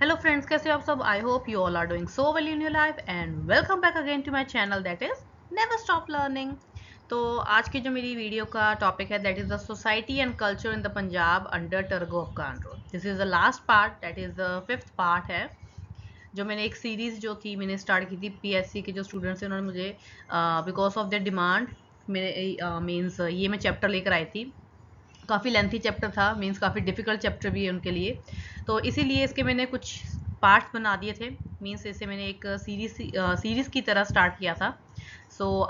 Hello friends, कैसे हो आप सब। I hope you all are doing so well in your life and welcome back again to my channel that is never stop learning. तो आज की जो मेरी वीडियो का टॉपिक है that is the society and culture in the Punjab under Turko Afghan rule. This is the last part, that is the 5th part है। जो मैंने एक सीरीज जो थी मैंने स्टार्ट की थी, पीएससी के जो स्टूडेंट्स हैं उन्होंने मुझे बिकॉज ऑफ देयर डिमांड मेरे मीन्स ये मैं चैप्टर लेकर आई थी। काफ़ी लेंथी चैप्टर था, मीन्स काफ़ी डिफिकल्ट चैप्टर भी है उनके लिए, तो इसीलिए इसके मैंने कुछ पार्ट्स बना दिए थे। मीन्स इसे मैंने एक सीरीज़ की तरह स्टार्ट किया था।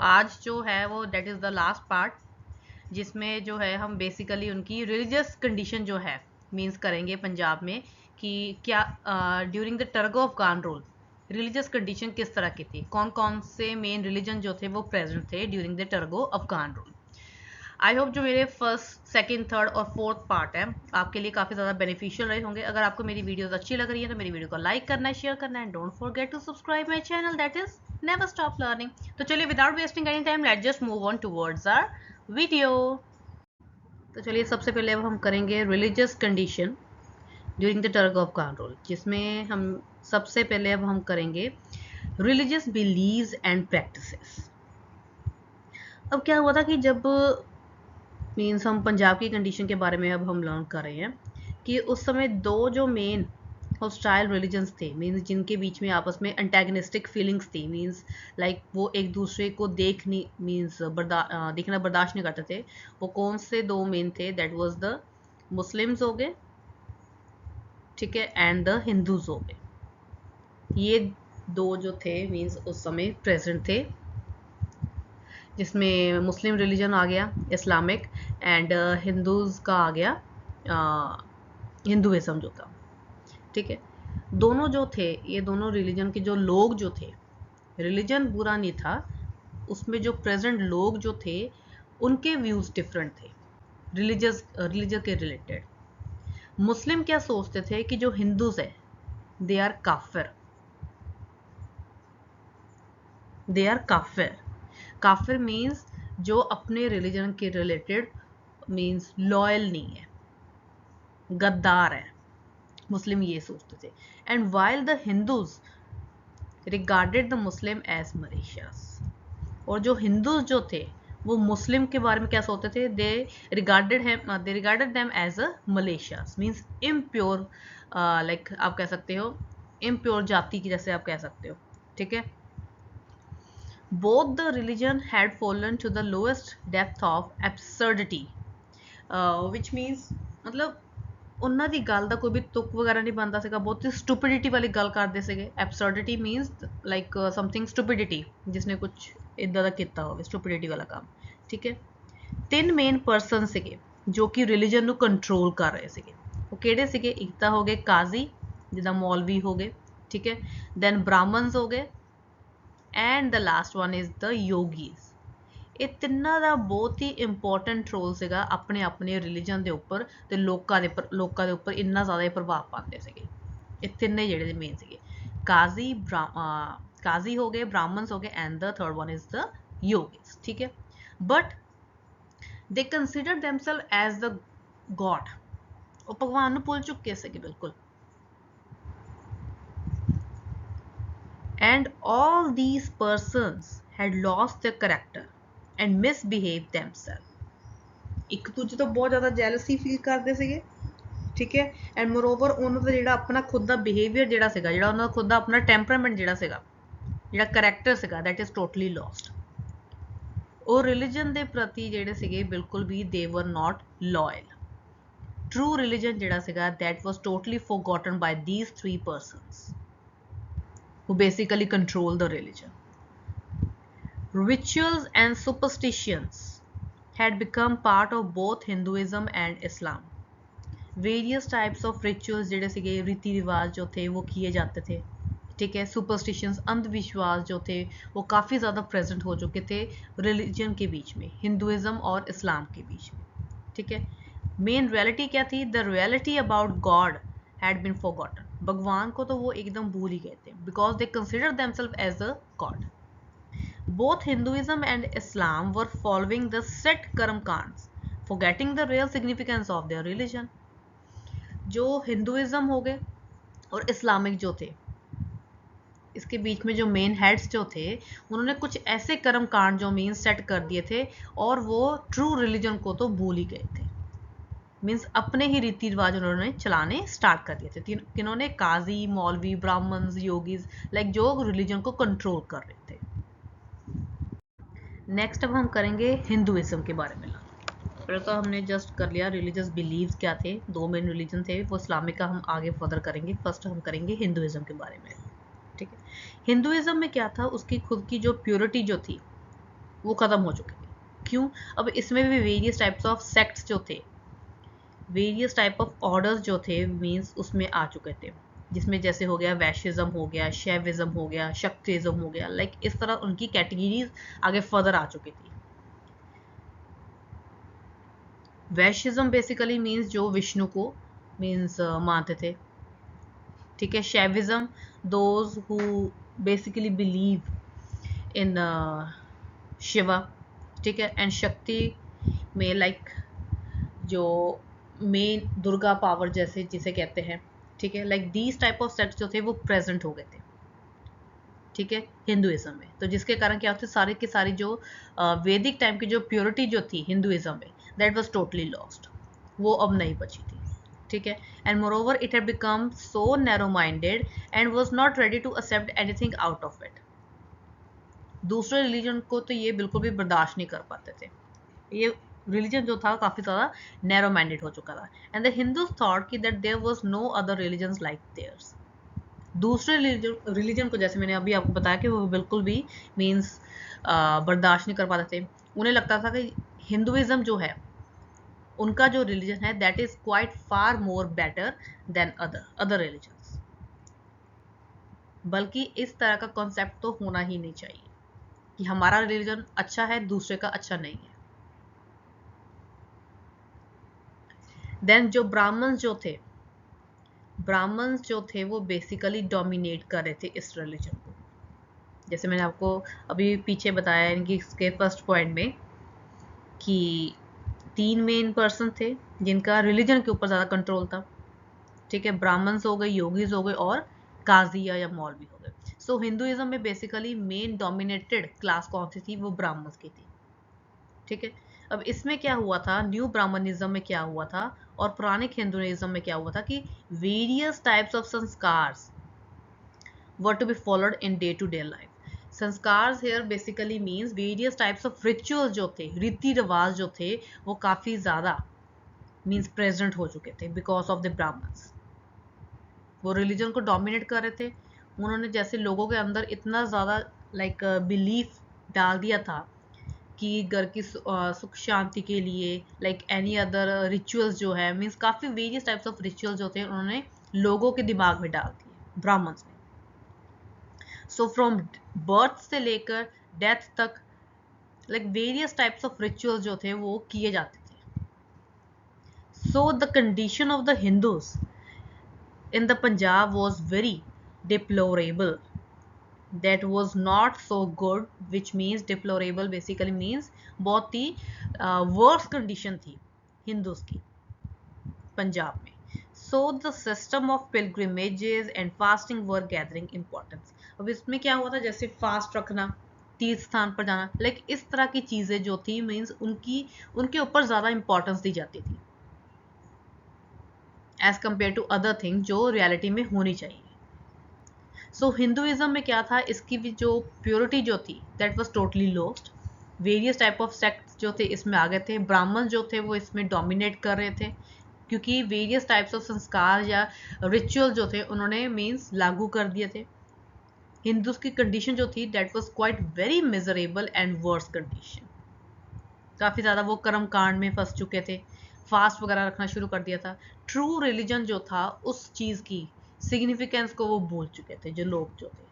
आज जो है वो that is the last part, जिसमें जो है हम बेसिकली उनकी रिलीजियस कंडीशन जो है मीन्स करेंगे पंजाब में, कि क्या during the Turko Afghan rule religious condition किस तरह की थी, कौन कौन से मेन रिलीजन जो थे वो प्रेजेंट थे during the Turko Afghan rule. I hope जो मेरे फर्स्ट सेकंड थर्ड और फोर्थ पार्ट है आपके लिए काफ़ी ज़्यादा बेनिफिशियल रहे होंगे। अगर आपको मेरी वीडियोस अच्छी लग रही है तो मेरी वीडियो को लाइक करना है, शेयर करना है, don't forget to subscribe my channel that is never stop learning. तो चलिए without wasting any time let's just move on towards our video. तो चलिए सबसे पहले अब हम करेंगे religious condition during the Turk of Afghan rule, जिसमें हम सबसे पहले अब हम करेंगे रिलीजियस बिलीव्स एंड प्रैक्टिसेस। अब क्या हुआ था कि जब मीन्स हम पंजाब की कंडीशन के बारे में अब हम लर्न कर रहे हैं कि उस समय दो जो मेन हॉस्टाइल रिलीजन्स थे, मीन्स जिनके बीच में आपस में एंटेगनिस्टिक फीलिंग्स थी, मीन्स लाइक वो एक दूसरे को देखना बर्दाश्त नहीं करते थे। वो कौन से दो मेन थे, दैट वाज द मुस्लिम्स हो गए, ठीक है, एंड द हिंदूज हो गए। ये दो जो थे मीन्स उस समय प्रेजेंट थे, जिसमें मुस्लिम रिलीजन आ गया इस्लामिक, एंड हिंदूज़ का आ गया हिंदुइज्म जो था, ठीक है। दोनों जो थे, ये दोनों रिलीजन के जो लोग जो थे, रिलीजन बुरा नहीं था, उसमें जो प्रेजेंट लोग जो थे उनके व्यूज़ डिफरेंट थे रिलीजन के रिलेटेड। मुस्लिम क्या सोचते थे कि जो हिंदूज है दे आर काफिर, दे आर काफिर। काफिर मीन्स जो अपने रिलीजन के रिलेटेड मीन्स लॉयल नहीं है, गद्दार है। मुस्लिम ये सोचते थे। And while the Hindus regarded the Muslim as malicious, और जो हिंदूज जो थे वो मुस्लिम के बारे में क्या सोचते थे, they regarded them as a malicious, means impure, like आप कह सकते हो इम्प्योर जाति की, जैसे आप कह सकते हो, ठीक है। Both the religion had fallen to the lowest depth of absurdity, which means मतलब ਉਹਨਾਂ ਦੀ ਗੱਲ ਦਾ ਕੋਈ ਵੀ ਤੁਕ ਵਗੈਰਾ ਨਹੀਂ ਬਣਦਾ ਸੀਗਾ, ਬਹੁਤ ਹੀ ਸਟੂਪਿਡਿਟੀ ਵਾਲੀ ਗੱਲ ਕਰਦੇ ਸੀਗੇ। ਐਬਸਰਡਿਟੀ ਮੀਨਸ ਲਾਈਕ ਸਮਥਿੰਗ ਸਟੂਪਿਡਿਟੀ, ਜਿਸਨੇ ਕੁਝ ਇਦਾਂ ਦਾ ਕੀਤਾ ਹੋਵੇ, ਸਟੂਪਿਡਿਟੀ ਵਾਲਾ ਕੰਮ, ਠੀਕ ਹੈ। ਤਿੰਨ ਮੇਨ ਪਰਸਨ ਸੀਗੇ ਜੋ ਕਿ ਰਿਲੀਜਨ ਨੂੰ ਕੰਟਰੋਲ ਕਰ ਰਹੇ ਸੀਗੇ। ਉਹ ਕਿਹੜੇ ਸੀਗੇ? ਇੱਕ ਤਾਂ ਹੋ ਗਏ ਕਾਜ਼ੀ, ਜਿੱਦਾਂ ਮੌਲਵੀ ਹੋ ਗਏ, ਠੀਕ ਹੈ, ਦੈਨ ਬ੍ਰਾਹਮਣਸ ਹੋ ਗਏ, and the last one is the yogis. ਇਹ ਤਿੰਨਾਂ ਦਾ ਬਹੁਤ ਹੀ ਇੰਪੋਰਟੈਂਟ ਰੋਲ ਸੀਗਾ ਆਪਣੇ ਆਪਣੇ ਰਿਲੀਜਨ ਦੇ ਉੱਪਰ, ਤੇ ਲੋਕਾਂ ਦੇ ਉੱਪਰ ਇੰਨਾ ਜ਼ਿਆਦਾ ਪ੍ਰਭਾਵ ਪਾਉਂਦੇ ਸੀਗੇ। ਇਹ ਤਿੰਨੇ ਜਿਹੜੇ ਮੇਨ ਸੀਗੇ, ਕਾਜ਼ੀ ਹੋ ਗਏ, ਬ੍ਰਾਹਮਣਸ ਹੋ ਗਏ, and the third one is the yogis, ਠੀਕ ਹੈ। But they consider themselves as the god, ਉਹ ਭਗਵਾਨ ਨੂੰ ਭੁੱਲ ਚੁੱਕੇ ਸੀਗੇ ਬਿਲਕੁਲ। And all these persons had lost their character and misbehaved themselves. ਇੱਕ ਦੂਜੇ ਤੋਂ ਬਹੁਤ ਜ਼ਿਆਦਾ ਜੈਲਸੀ ਫੀਲ ਕਰਦੇ ਸੀਗੇ, ਠੀਕ ਹੈ। ਐਂਡ ਮੋਰਓਵਰ ਉਹਨਾਂ ਦਾ ਜਿਹੜਾ ਆਪਣਾ ਖੁਦ ਦਾ ਬਿਹੇਵੀਅਰ ਜਿਹੜਾ ਸੀਗਾ, ਜਿਹੜਾ ਉਹਨਾਂ ਦਾ ਖੁਦ ਦਾ ਆਪਣਾ ਟੈਂਪਰਾਮੈਂਟ ਜਿਹੜਾ ਸੀਗਾ, ਜਿਹੜਾ ਕਰੈਕਟਰ ਸੀਗਾ, ਦੈਟ ਇਜ਼ ਟੋਟਲੀ ਲੋਸਟ। ਉਹ ਰਿਲੀਜਨ ਦੇ ਪ੍ਰਤੀ ਜਿਹੜੇ ਸੀਗੇ ਬਿਲਕੁਲ ਵੀ ਦੇ ਵਰ ਨਾਟ ਲੋਇਲ। ਟਰੂ ਰਿਲੀਜਨ ਜਿਹੜਾ ਸੀਗਾ that was totally forgotten ਬਾय these three persons who basically control the religion. Rituals and superstitions had become part of both Hinduism and Islam. Various types of rituals ਜਿਹੜੇ ਸੀਗੇ, रीति रिवाज जो थे वो किए जाते थे, ठीक है। सुपरस्टिशंस, अंधविश्वास जो थे वो काफ़ी ज़्यादा प्रेजेंट हो चुके थे रिलीजन के बीच में, हिंदुइज्म और इस्लाम के बीच में, ठीक है। मेन रियलिटी क्या थी? The reality about God had been forgotten. भगवान को तो वो एकदम भूल ही गए थे, because they consider themselves as a God. Both Hinduism and Islam were following the set कर्म कांड्स, forgetting the real significance of their religion. जो हिंदुइज्म हो गए और इस्लामिक जो थे, इसके बीच में जो मेन हेड्स जो थे, उन्होंने कुछ ऐसे कर्म कांड जो मीन्स सेट कर दिए थे और वो ट्रू रिलीजन को तो भूल ही गए थे। मीन्स अपने ही रीति रिवाज उन्होंने चलाने स्टार्ट कर दिए थे। किन्होंने? काजी, मौलवी, ब्राह्मण्स, योगीज, लाइक जो रिलीजन को कंट्रोल कर रहे थे। नेक्स्ट अब हम करेंगे हिंदुइज्म के बारे में। पहले तो हमने जस्ट कर लिया रिलीजियस बिलीव्स क्या थे, दो मेन रिलीजन थे, वो इस्लामिक का हम आगे फर्दर करेंगे। फर्स्ट हम करेंगे हिंदुइज्म के बारे में। ठीक है, हिंदुइज्म में क्या था, उसकी खुद की जो प्योरिटी जो थी वो खत्म हो चुकी थी। क्यों? अब इसमें भी वेरियस टाइप्स ऑफ सेक्ट्स जो थे, वेरियस टाइप ऑफ ऑर्डर्स जो थे मीन्स उसमें आ चुके थे, जिसमें जैसे हो गया वैश्यज्म हो गया, शैविज्म हो गया, शक्तिज्म हो गया, लाइक इस तरह उनकी कैटेगरीज आगे फर्दर आ चुकी थी। वैश्यज्म बेसिकली मीन्स जो विष्णु को मीन्स मानते थे। ठीक है, Shaivism those who basically believe in Shiva. ठीक है, एंड शक्ति में लाइक जो मेन दुर्गा पावर जैसे जिसे कहते हैं। ठीक है, like these type of sects जो थे वो प्रेजेंट हो गए थे। ठीक है, हिंदुइज्म में, तो जिसके कारण क्या होते सारे की सारी जो वैदिक टाइम की जो प्योरिटी जो थी हिंदुइज्म में, दैट वाज टोटली लॉस्ट, वो अब नहीं बची थी। ठीक है, and moreover it had become so narrow minded and was not ready to accept anything out of it. दूसरे रिलीजन को तो ये बिल्कुल भी बर्दाश्त नहीं कर पाते थे। ये रिलीजन जो था काफी ज्यादा नैरो माइंडेड हो चुका था, एंड द हिंदूज थॉट कि that there was no other religions like theirs. दूसरे रिलीजन को, जैसे मैंने अभी आपको बताया कि वो बिल्कुल भी मीन्स बर्दाश्त नहीं कर पाते थे। उन्हें लगता था कि हिंदुइज्म जो है, उनका जो रिलीजन है, that is quite far more better than other religions. बल्कि इस तरह का कॉन्सेप्ट तो होना ही नहीं चाहिए कि हमारा रिलीजन अच्छा है, दूसरे का अच्छा नहीं है। देन जो ब्राह्मण्स जो थे वो बेसिकली डोमिनेट कर रहे थे इस रिलीजन को। जैसे मैंने आपको अभी पीछे बताया इनकी इसके फर्स्ट पॉइंट में कि 3 मेन पर्सन थे जिनका रिलीजन के ऊपर ज़्यादा कंट्रोल था। ठीक है, ब्राह्मण्स हो गए, योगीज हो गए और काजिया या मौलवी हो गए। सो हिंदुइज्म में बेसिकली मेन डोमिनेटेड क्लास कौन सी थी? वो ब्राह्मण्स की थी। ठीक है, अब इसमें क्या हुआ था, न्यू ब्राह्मणिज्म में क्या हुआ था और पुराने हिंदुइज्म में क्या हुआ था कि various types of sanskars were to be followed in day to day life. Sanskar here basically means various types of rituals जो थे, रीति रिवाज जो थे, वो काफ़ी ज़्यादा मीन्स प्रेजेंट हो चुके थे बिकॉज ऑफ द ब्राह्मण्स। वो रिलीजन को डोमिनेट कर रहे थे। उन्होंने जैसे लोगों के अंदर इतना ज़्यादा लाइक बिलीफ डाल दिया था कि घर की सुख शांति के लिए लाइक एनी अदर रिचुअल्स जो है मीन्स काफ़ी वेरियस टाइप्स ऑफ रिचुअल्स जो थे उन्होंने लोगों के दिमाग में डाल दिए ब्राह्मण्स ने। सो फ्रॉम बर्थ से लेकर डेथ तक like various types of rituals जो थे वो किए जाते थे। So the condition of the Hindus in the Punjab was very deplorable. That was not so good, which means deplorable basically means बहुत ही worst condition थी हिंदूज की पंजाब में। So the system of pilgrimages and fasting were gathering importance. अब इसमें क्या हुआ था, जैसे फास्ट रखना, तीर्थ स्थान पर जाना, लाइक इस तरह की चीजें जो थी मीन्स उनके ऊपर ज्यादा इंपॉर्टेंस दी जाती थी as compare to other thing जो रियलिटी में होनी चाहिए। सो हिंदुइज्म में क्या था, इसकी भी जो प्योरिटी जो थी that was totally lost. Various type of sects जो थे इसमें आ गए थे। ब्राह्मण जो थे वो इसमें डोमिनेट कर रहे थे क्योंकि वेरियस टाइप्स ऑफ संस्कार या रिचुअल जो थे उन्होंने मीन्स लागू कर दिए थे। हिंदूज की कंडीशन जो थी that was quite very miserable and worse condition. काफ़ी ज़्यादा वो कर्म कांड में फंस चुके थे, फास्ट वगैरह रखना शुरू कर दिया था। ट्रू रिलीजन जो था उस चीज़ की सिग्निफिकेंस को वो भूल चुके थे जो लोग जो थे।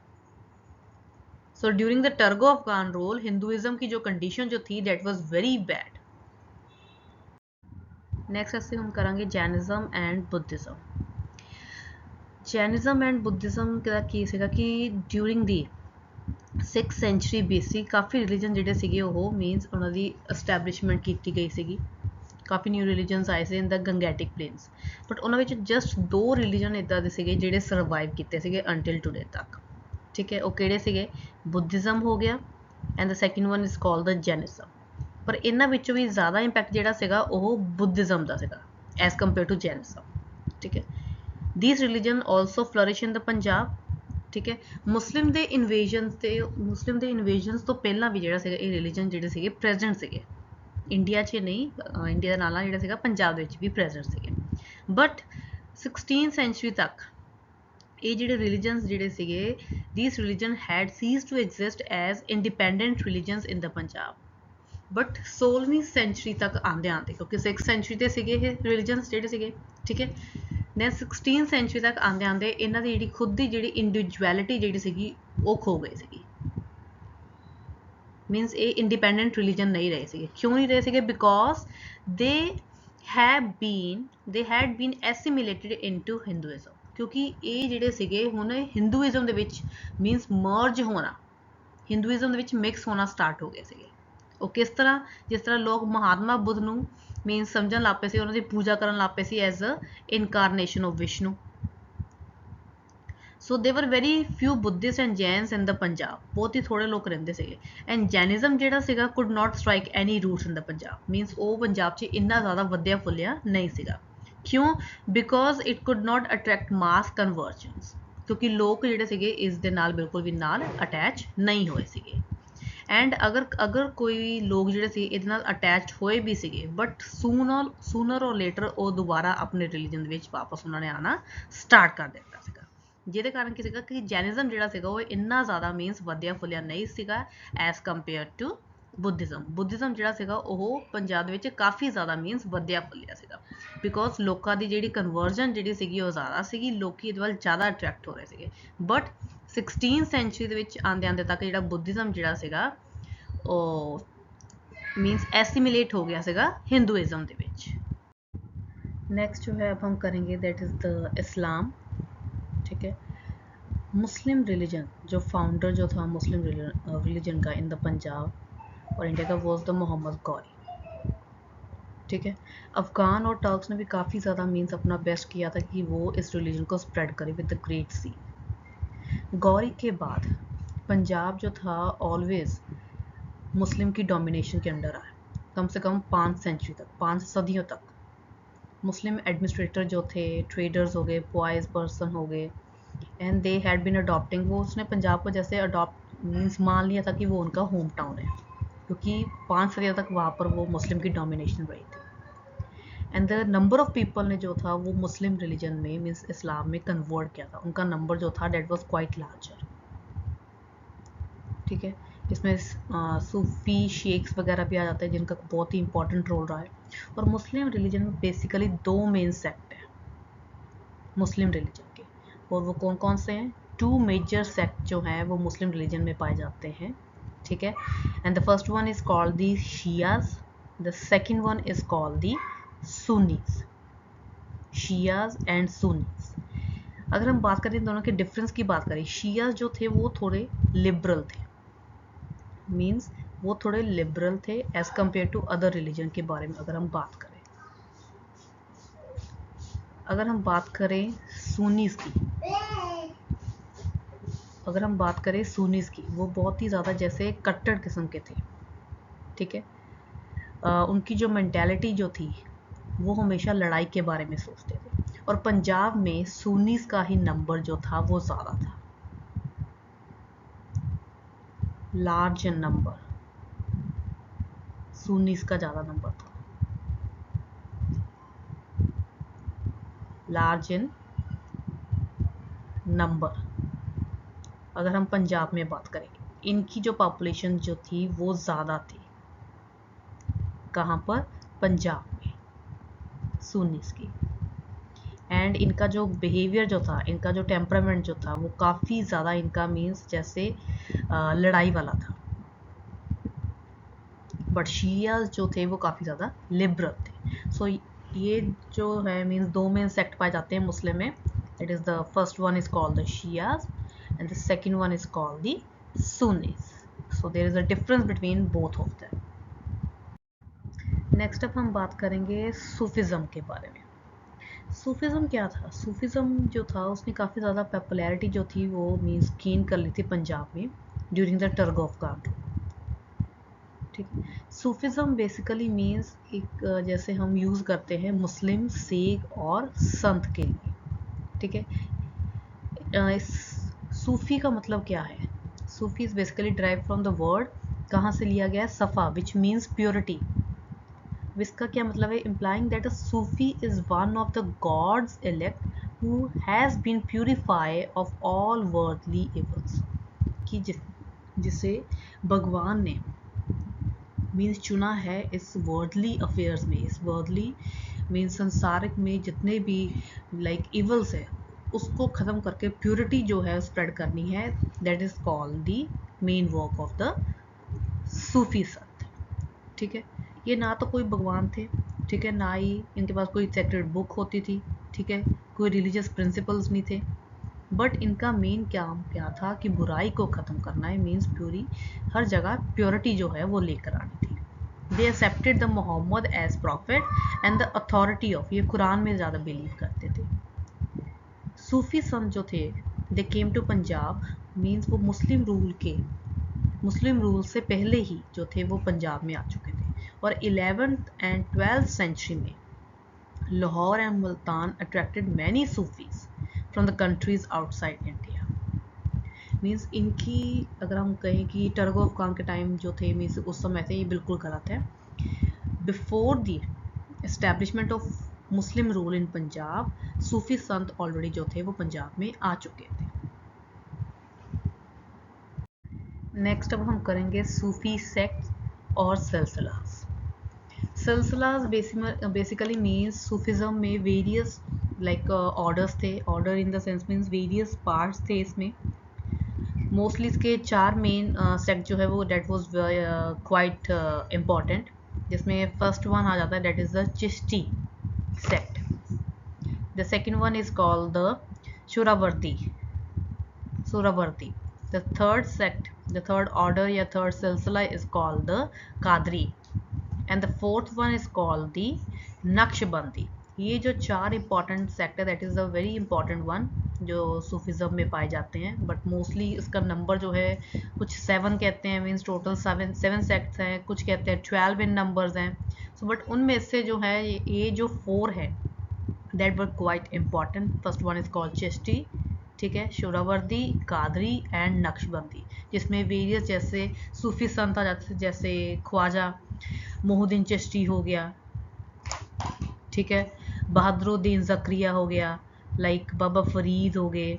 So during the Turko Afghan rule Hinduism की जो कंडीशन जो थी that was very bad. Next ऐसे हम करेंगे Jainism and Buddhism. Jainism and Buddhism का की सीगा कि during the 6th century BC ਕਾਫੀ ਰਿਲੀਜਨ ਜਿਹੜੇ ਸੀਗੇ ਉਹ ਮੀਨਸ ਉਹਨਾਂ ਦੀ ਐਸਟੈਬਲਿਸ਼ਮੈਂਟ ਕੀਤੀ ਗਈ ਸੀਗੀ। ਕਾਫੀ ਨਿਊ ਰਿਲੀਜਨਸ ਆਏ ਸੀ ਇਨ ਦ ਗੰਗੈਟਿਕ ਪਲੇਨਸ, ਬਟ ਉਹਨਾਂ ਵਿੱਚ ਜਸਟ 2 ਰਿਲੀਜਨ ਇੱਦਾਂ ਦੇ ਸੀਗੇ ਜਿਹੜੇ ਸਰਵਾਈਵ ਕੀਤੇ ਸੀਗੇ ਅੰਟਿਲ ਟੂਡੇ ਤੱਕ। ਠੀਕ ਹੈ, ਉਹ ਕਿਹੜੇ ਸੀਗੇ? ਬੁੱਧਿਜ਼ਮ ਹੋ ਗਿਆ and the second one is called the Jainism. ਪਰ ਇਹਨਾਂ ਵਿੱਚੋਂ ਵੀ ਜ਼ਿਆਦਾ ਇੰਪੈਕਟ ਜਿਹੜਾ ਸੀਗਾ ਉਹ ਬੁੱਧਿਜ਼ਮ ਦਾ ਸੀਗਾ ਐਜ਼ ਕੰਪੇਅਰ ਟੂ ਜੈਨਿਜ਼ਮ। ਠੀਕ ਹੈ, these religion also flourish in the Punjab. ਠੀਕ ਹੈ, ਮੁਸਲਿਮ ਦੇ ਇਨਵੇਜਨਸ ਤੋਂ ਪਹਿਲਾਂ ਵੀ ਜਿਹੜਾ ਸੀਗਾ ਇਹ ਰਿਲੀਜਨ ਜਿਹੜੇ ਸੀਗੇ ਪ੍ਰੈਜ਼ੈਂਟ ਸੀਗੇ ਇੰਡੀਆ 'ਚ ਨਹੀਂ, ਇੰਡੀਆ ਦੇ ਨਾਲ ਜਿਹੜਾ ਸੀਗਾ ਪੰਜਾਬ ਦੇ ਵਿੱਚ ਵੀ ਪ੍ਰੈਜ਼ੈਂਟ ਸੀਗੇ। ਬਟ 16th ਸੈਂਚੁਰੀ ਤੱਕ ਇਹ ਜਿਹੜੇ ਰਿਲੀਜਨਸ ਜਿਹੜੇ ਸੀਗੇ these religion had ceased to exist as independent religions in the Punjab. But 16ਵੀਂ ਸੈਂਚੁਰੀ ਤੱਕ ਆਉਂਦੇ ਕਿਉਂਕਿ 6th ਸੈਂਚੁਰੀ ਤੇ ਸੀਗੇ ਇਹ ਰਿਲੀਜਨਸ ਜਿਹੜੇ ਸੀਗੇ। ਠੀਕ ਹੈ, ਨੇ 16th ਸੈਂਚੁਰੀ ਤੱਕ ਆਉਂਦੇ ਇਹਨਾਂ ਦੀ ਜਿਹੜੀ ਖੁਦ ਦੀ ਜਿਹੜੀ ਇੰਡੀਵਿਜੁਅਲਿਟੀ ਜਿਹੜੀ ਸੀਗੀ ਉਹ ਖੋ ਗਈ ਸੀਗੀ। ਮੀਨਸ ਇਹ ਇੰਡੀਪੈਂਡੈਂਟ ਰਿਲੀਜਨ ਨਹੀਂ ਰਹੇ ਸੀਗੇ। ਕਿਉਂ ਨਹੀਂ ਰਹੇ ਸੀਗੇ? ਬਿਕੋਜ਼ ਦੇ had been assimilated into Hinduism। ਕਿਉਂਕਿ ਇਹ ਜਿਹੜੇ ਸੀਗੇ ਹੁਣ ਹਿੰਦੂਇਜ਼ਮ ਦੇ ਵਿੱਚ ਮੀਨਸ ਮਰਜ ਹੋਣਾ, ਹਿੰਦੂਇਜ਼ਮ ਦੇ ਵਿੱਚ ਮਿਕਸ ਹੋਣਾ ਸਟਾਰਟ ਹੋ ਗਏ ਸੀਗੇ। ਉਹ ਕਿਸ ਤਰ੍ਹਾਂ? ਜਿਸ ਤਰ੍ਹਾਂ ਲੋਕ ਮਹਾਤਮਾ ਬੁੱਧ ਨੂੰ ਮੀਨਸ ਸਮਝਣ ਲੱਗ ਪਏ ਸੀ, ਉਹਨਾਂ ਦੀ ਪੂਜਾ ਕਰਨ ਲੱਗ ਪਏ ਸੀ as a incarnation of Vishnu. So they were very few Buddhist and Jains in the Punjab. ਬਹੁਤ ਹੀ ਥੋੜੇ ਲੋਕ ਰਹਿੰਦੇ ਸੀਗੇ। ਐਂਡ ਜੈਨਿਜ਼ਮ ਜਿਹੜਾ ਸੀਗਾ could not strike any roots in the Punjab. Means ਉਹ ਪੰਜਾਬ 'ਚ ਇੰਨਾ ਜ਼ਿਆਦਾ ਵਧਿਆ ਫੁੱਲਿਆ ਨਹੀਂ ਸੀਗਾ। ਕਿਉਂ? Because it could not attract mass conversions. ਕਿਉਂਕਿ ਲੋਕ ਜਿਹੜੇ ਸੀਗੇ ਇਸ ਦੇ ਨਾਲ ਬਿਲਕੁਲ ਵੀ ਨਾਲ ਅਟੈਚ ਨਹੀਂ ਹੋਏ ਸੀਗੇ। ਐਂਡ ਅਗਰ ਕੋਈ ਲੋਕ ਜਿਹੜੇ ਸੀ ਇਹਦੇ ਨਾਲ ਅਟੈਚਡ ਹੋਏ ਵੀ ਸੀਗੇ ਬਟ ਸੂਨਰ ਔਰ ਲੇਟਰ ਉਹ ਦੁਬਾਰਾ ਆਪਣੇ ਰਿਲੀਜਨ ਦੇ ਵਿੱਚ ਵਾਪਸ ਉਹਨਾਂ ਨੇ ਆਉਣਾ ਸਟਾਰਟ ਕਰ ਦਿੱਤਾ ਸੀਗਾ। ਜਿਹਦੇ ਕਾਰਨ ਕੀ ਸੀਗਾ ਕਿ ਜੈਨਿਜ਼ਮ ਜਿਹੜਾ ਸੀਗਾ ਉਹ ਇੰਨਾ ਜ਼ਿਆਦਾ ਮੀਨਸ ਵਧਿਆ ਫੁੱਲਿਆ ਨਹੀਂ ਸੀਗਾ ਐਜ਼ ਕੰਪੇਅਰ ਟੂ ਬੁੱਧਿਜ਼ਮ। ਬੁੱਧਿਜ਼ਮ ਜਿਹੜਾ ਸੀਗਾ ਉਹ ਪੰਜਾਬ ਦੇ ਵਿੱਚ ਕਾਫੀ ਜ਼ਿਆਦਾ ਮੀਨਸ ਵਧਿਆ ਫੁੱਲਿਆ ਸੀਗਾ ਬਿਕੋਜ਼ ਲੋਕਾਂ ਦੀ ਜਿਹੜੀ ਕਨਵਰਜਨ ਜਿਹੜੀ ਸੀਗੀ ਉਹ ਜ਼ਿਆਦਾ ਸੀਗੀ, ਲੋਕੀ ਇਹਦੇ ਵੱਲ ਜ਼ਿਆਦਾ ਅਟਰੈਕਟ ਹੋ ਰਹੇ ਸੀਗੇ। ਬਟ 16th ਸੈਂਚੁਰੀ ਦੇ ਵਿੱਚ ਆਉਂਦੇ ਤੱਕ ਜਿਹੜਾ ਬੁੱਧਿਜ਼ਮ ਜਿਹੜਾ ਸੀਗਾ ਉਹ मीन्स एसिमिलेट हो गया सीगा हिंदुइज्म ਦੇ ਵਿੱਚ। नेक्स्ट जो है अब हम करेंगे दैट इज़ द इस्लाम। ठीक है, मुस्लिम रिलीजन जो फाउंडर जो था मुस्लिम रिलीजन का इन द पंजाब और इंडिया का वॉज द मोहम्मद गौरी। ठीक है, अफ़गान और टर्क्स ने भी काफ़ी ज़्यादा मीन्स अपना बेस्ट किया था कि वो इस रिलीजन को स्प्रेड करे विद द ग्रेट सी। गौरी के बाद पंजाब जो था ऑलवेज़ मुस्लिम की डोमिनेशन के अंडर आए। कम से कम 5 सेंचुरी तक, 5 सदियों तक मुस्लिम एडमिनिस्ट्रेटर जो थे, ट्रेडर्स हो गए, वाइज पर्सन हो गए, and they had been adopting. वो उसने पंजाब को जैसे अडॉप्ट मीन्स मान लिया था कि वो उनका होम टाउन है क्योंकि 5 सदियों तक वहाँ पर वो मुस्लिम की डोमिनेशन रही थी। And the number of people ने जो था वो मुस्लिम रिलीजन में मीन्स इस्लाम में कन्वर्ट किया था। उनका नंबर जो था डेट वॉज क्वाइट लार्जर। ठीक है, इसमें सूफी शेख्स वगैरह भी आ जाते हैं जिनका बहुत ही इंपॉर्टेंट रोल रहा है। और मुस्लिम रिलीजन में बेसिकली 2 मेन सेक्ट है मुस्लिम रिलीजन के, और वो कौन कौन से हैं? 2 मेजर सेक्ट जो हैं वो मुस्लिम रिलीजन में पाए जाते हैं। ठीक है, and the first one is called the Shias, the second one is called the Sunnis. Shias and Sunnis, अगर हम बात करें दोनों के डिफरेंस की बात करें, शियाज जो थे वो थोड़े लिबरल थे, मीन्स वो थोड़े लिबरल थे as compare to other religion के बारे में। अगर हम बात करें सुन्नीस की, वो बहुत ही ज़्यादा जैसे कट्टर किस्म के थे। ठीक है, उनकी जो मेंटालिटी जो थी वो हमेशा लड़ाई के बारे में सोचते थे। और पंजाब में सुन्नीस का ही नंबर जो था वो ज़्यादा था, लार्ज नंबर, सुन्नीस का ज़्यादा नंबर था, लार्ज इन नंबर। अगर हम पंजाब में बात करें, इनकी जो पॉपुलेशन जो थी वो ज़्यादा थी। कहाँ पर? पंजाब में, सुन्नीस की। एंड इनका जो बिहेवियर जो था, इनका जो टेम्परामेंट जो था वो काफ़ी ज़्यादा इनका मीन्स जैसे लड़ाई वाला था। बट शियाज जो थे वो काफ़ी ज़्यादा लिबरल थे। सो ये जो है मीन्स 2 मेन सेक्ट पाए जाते हैं मुस्लिम में। It is the first one is called the Shias and the second one is called the Sunnis. So there is a difference between both of them. Next up हम बात करेंगे Sufism के बारे में। सूफिज़म क्या था? Sufism जो था उसने काफ़ी ज़्यादा पॉपुलैरिटी जो थी वो मीन्स गेन कर ली थी पंजाब में ड्यूरिंग द टर्गोव कांड। ठीक है, सूफिज़म बेसिकली मीन्स एक जैसे हम यूज़ करते हैं मुस्लिम, सिख और संत के लिए। ठीक है, इस सूफ़ी का मतलब क्या है? Sufi is basically derive from the word, कहाँ से लिया गया है? सफ़ा, विच मीन्स प्योरिटी। इसका क्या मतलब है? Implying that a Sufi is one of the God's elect who has been purify of all worldly evils, कि जिसे भगवान ने मीन्स चुना है इस वर्थली अफेयर्स में, इस वर्थली मीन्स संसारिक में जितने भी लाइक इवल्स है उसको ख़त्म करके प्योरिटी जो है स्प्रेड करनी है। That is called the main work of the Sufi संत। ठीक है, ये ना तो कोई भगवान थे, ठीक है, ना ही इनके पास कोई सेक्रेट बुक होती थी, ठीक है, कोई रिलीजियस प्रिंसिपल्स नहीं थे, बट इनका मेन काम क्या था कि बुराई को ख़त्म करना है, मीन्स प्योरी, हर जगह प्योरिटी जो है वो लेकर आनी थी। They accepted the Mohammad as prophet and the authority of, ये कुरान में ज़्यादा बिलीव करते थे। सूफी संत जो थे दे केम टू पंजाब, मीन्स वो मुस्लिम रूल से पहले ही जो थे वो पंजाब में आ चुके थे, और 11th एंड 12th सेंचुरी में Lahore and Multan attracted many Sufis from the countries outside India. Means इनकी अगर हम कहें कि टर्गोव खान के टाइम जो थे मीन्स उस समय थे, ये बिल्कुल गलत है। Before the establishment of Muslim rule in Punjab, Sufi संत ऑलरेडी जो थे वो पंजाब में आ चुके थे। नेक्स्ट अब हम करेंगे सूफी सेक्ट्स और सिलसिलास। सिलसिलास बेसिकली मीन्स सूफिज़म में वेरियस लाइक ऑर्डर्स थे, order in the sense means various parts थे इसमें। मोस्टली इसके 4 मेन सेक्ट जो है वो डेट वॉज क्वाइट इम्पॉर्टेंट, जिसमें फर्स्ट वन आ जाता है that is the Chishti sect. The second one is called the Suhrawardi. The third sect, the third order या third silsila is called the Qadri, and the fourth one is called the Naqshbandi. ये जो 4 important sect है that is a very important one जो Sufism में पाए जाते हैं, but mostly इसका नंबर जो है कुछ 7 कहते हैं, मीन्स टोटल 7 सेक्ट्स हैं, कुछ कहते हैं 12 इन नंबर्स हैं। सो बट उनमें से जो है ये जो 4 है that were quite important. First one is called Chishti, ठीक है, शोरावर्दी, कादरी एंड नक्शबंदी, जिसमें वेरियस जैसे सूफी संत आ जाते थे, जैसे ख्वाजा मोहुद्दीन चिश्ती हो गया, ठीक है, बहादुरुद्दीन ज़करिया हो गया, लाइक बाबा फरीद हो गए,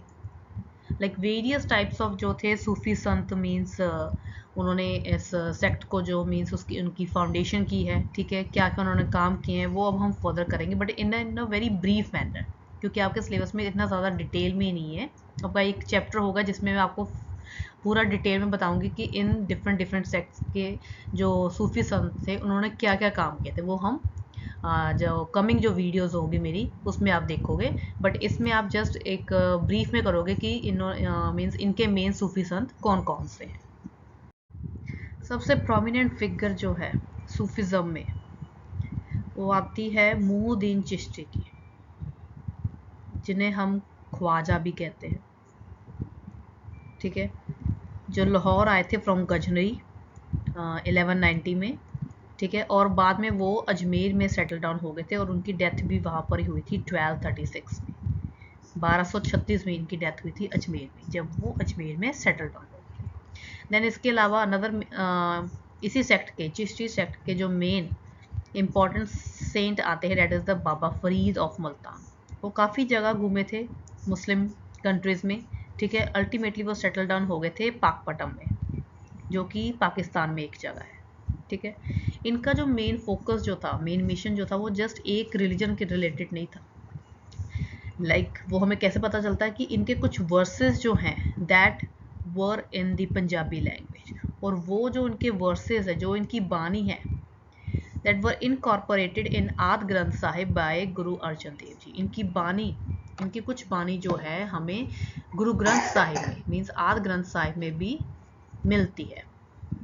लाइक वेरियस टाइप्स ऑफ जो थे सूफी संत मीन्स उन्होंने इस सेक्ट को जो मीन्स उसकी उनकी फाउंडेशन की है, ठीक है, क्या क्या उन्होंने काम किए हैं वो अब हम फर्दर करेंगे, but in a very brief manner, क्योंकि आपके सिलेबस में इतना ज़्यादा डिटेल में नहीं है। आपका एक चैप्टर होगा जिसमें मैं आपको पूरा डिटेल में बताऊंगी कि इन डिफरेंट सेक्ट्स के जो सूफी संत थे उन्होंने क्या क्या काम किए थे, वो हम जो कमिंग जो वीडियोस होगी मेरी उसमें आप देखोगे, बट इसमें आप जस्ट एक ब्रीफ में करोगे कि मीन्स इनके मेन सूफी संत कौन कौन से हैं। सबसे प्रोमिनेंट फिगर जो है सूफिज़म में वो आती है मोहुद्दीन चिश्ती की, जिन्हें हम ख्वाजा भी कहते हैं, ठीक है, जो लाहौर आए थे फ्रॉम गजनवी 1190 में, ठीक है, और बाद में वो अजमेर में सेटल डाउन हो गए थे और उनकी डेथ भी वहाँ पर ही हुई थी 1236 में, 1236 में इनकी डेथ हुई थी अजमेर में, जब वो अजमेर में सेटल डाउन हो गए थे। देन इसके अलावा अनदर इसी सेक्ट के चिश्ती सेक्ट के जो मेन इम्पॉर्टेंट सेंट आते हैं date is the Baba Farid of Multan. वो काफ़ी जगह घूमे थे मुस्लिम कंट्रीज़ में, ठीक है, अल्टीमेटली वो सेटल डाउन हो गए थे पाकपटम में, जो कि पाकिस्तान में एक जगह है, ठीक है। इनका जो मेन फोकस जो था, मेन मिशन जो था, वो जस्ट एक रिलीजन के रिलेटेड नहीं था। लाइक वो हमें कैसे पता चलता है कि इनके कुछ वर्सेस जो हैं that were in the Punjabi language, और वो जो उनके वर्सेस है, जो इनकी बानी है, दैट वर इनकॉर्पोरेटेड इन आद ग्रंथ साहिब बाय गुरु अर्जन देव जी। इनकी बानी, इनकी कुछ बानी जो है हमें गुरु ग्रंथ साहिब में मीन्स आद ग्रंथ साहिब में भी मिलती है।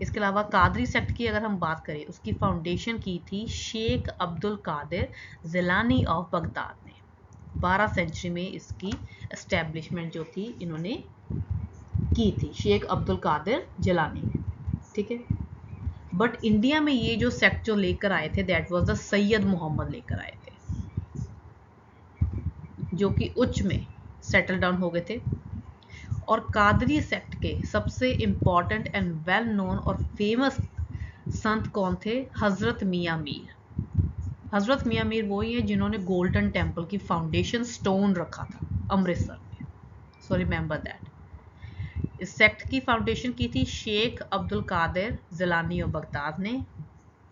इसके अलावा कादरी सेक्ट की अगर हम बात करें, उसकी फाउंडेशन की थी शेख अब्दुल कादिर जिलानी ऑफ बगदाद ने। 12 सेंचुरी में इसकी एस्टेब्लिशमेंट जो थी इन्होंने की थी, शेख अब्दुल कादिर जिलानी ने, ठीक है। बट इंडिया में ये जो सेक्ट जो लेकर आए थे that was the Syed Mohammad लेकर आए थे, जो कि उच्च में सेटल डाउन हो गए थे। और कादरी सेक्ट के सबसे इम्पॉर्टेंट एंड वेल नोन और फेमस संत कौन थे? हजरत मियाँ मीर। हजरत मियाँ मीर वही है जिन्होंने गोल्डन टेम्पल की फाउंडेशन स्टोन रखा था अमृतसर में, सो रिमेंबर दैट। इस सेक्ट की फाउंडेशन की थी शेख अब्दुल कादिर जिलानी और बगदाद ने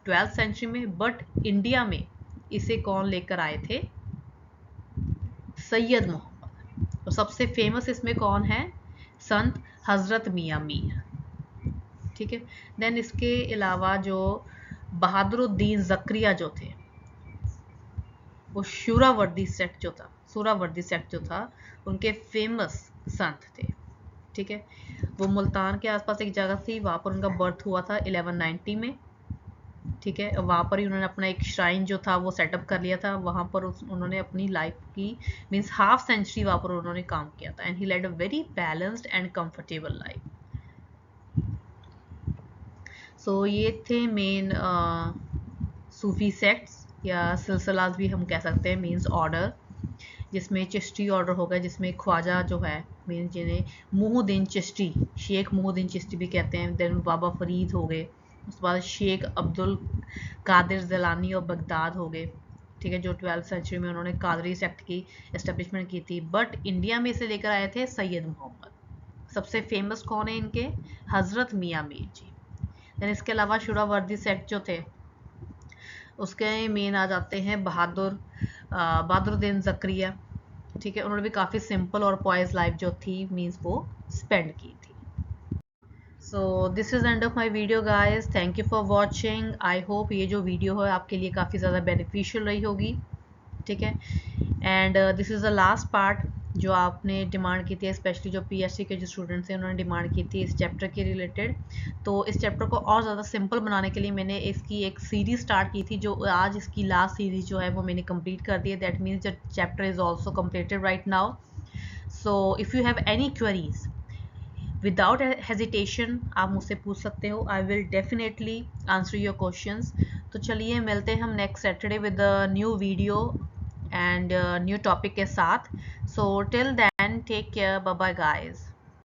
12th सेंचुरी में। बट इंडिया में इसे कौन लेकर आए थे? सैयद मोहम्मद। और सबसे फेमस इसमें कौन है? संत हजरत मियाँ मीर, ठीक है। देन इसके अलावा जो बहादुरुद्दीन जक्रिया जो थे, वो शूरावर्दी सेक्ट जो था उनके फेमस संत थे, ठीक है। वो मुल्तान के आसपास एक जगह थी, वहाँ पर उनका बर्थ हुआ था 1190 में, ठीक है। वहाँ पर ही उन्होंने अपना एक श्राइन जो था वो सेटअप कर लिया था। वहाँ पर उन्होंने अपनी लाइफ की मीन्स हाफ सेंचुरी वहाँ पर उन्होंने काम किया था and he led a very balanced and comfortable life. So ये थे मेन सूफी सेक्ट्स या सिलसिलात भी हम कह सकते हैं, मीन्स ऑर्डर, जिसमें चिश्ती ऑर्डर होगा, जिसमें ख्वाजा जो है मीन्स जिन्हें मुहुद्दीन चिश्ती, शेख मुहुद्दीन चिश्ती भी कहते हैं। देन बाबा फरीद हो गए, उसके बाद शेख अब्दुल कादिर जिलानी और बगदाद हो गए, ठीक है, जो 12th सेंचुरी में उन्होंने कादरी सेक्ट की एस्टेब्लिशमेंट की थी। बट इंडिया में इसे लेकर आए थे सैयद मोहम्मद। सबसे फेमस कौन है इनके? हजरत मियाँ मीर जी। देन इसके अलावा शूरावर्दी सेक्ट जो थे उसके मेन आ जाते हैं बहादुरुद्दीन जक्रिया, ठीक है। उन्होंने भी काफ़ी सिंपल और पॉइज लाइफ जो थी मीन्स वो स्पेंड की थी। So this is end of my video guys, thank you for watching. I hope ये जो वीडियो है आपके लिए काफ़ी ज़्यादा बेनिफिशियल रही होगी, ठीक है। And this is the last part जो आपने डिमांड की थी, स्पेशली जो पीएचडी के जो स्टूडेंट्स हैं उन्होंने डिमांड की थी इस चैप्टर के रिलेटेड। तो इस चैप्टर को और ज़्यादा सिंपल बनाने के लिए मैंने इसकी एक सीरीज स्टार्ट की थी, जो आज इसकी लास्ट सीरीज जो है वो मैंने कंप्लीट कर दी है। That means the chapter is also completed right now. So if you have any queries without hesitation आप मुझसे पूछ सकते हो, I will definitely answer your questions. तो चलिए मिलते हैं हम next Saturday with new video and new topic के साथ। So till then take care, bye bye guys.